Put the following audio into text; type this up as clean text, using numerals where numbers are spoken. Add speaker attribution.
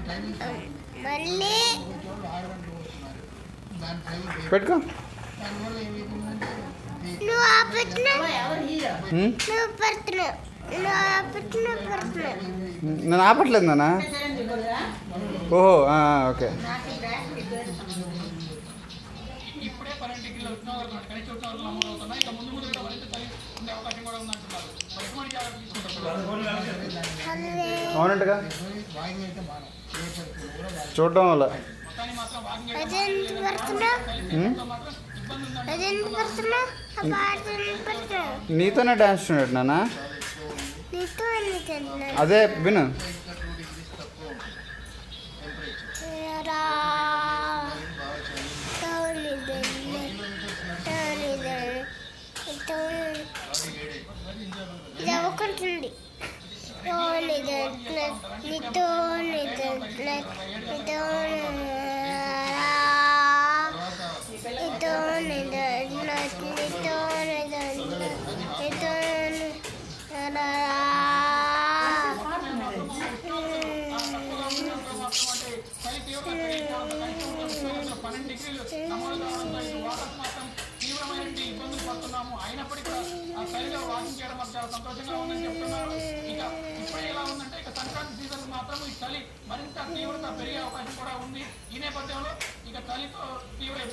Speaker 1: మళ్ళీ
Speaker 2: పెట్టుకో. నేను ఆపట్లేదు నాన్న. ఓహో ఓకే. అవునంటగా చూడటం వల్ల నీతోనే డాన్స్ చూడట నాన్న. అదే విను.
Speaker 1: ఒకటి
Speaker 3: అయినప్పటికీ ఆ శైలిలో వాకింగ్ చేయడం మాకు చాలా సంతోషంగా ఉందని చెప్తున్నారు. ఇక ఇప్పుడు ఎలా ఉందంటే ఇక సంక్రాంతి సీజన్ మాత్రం ఈ చలి మరింత తీవ్రత పెరిగే అవకాశం కూడా ఉంది. ఈ నేపథ్యంలో ఇక చలితో తీవ్ర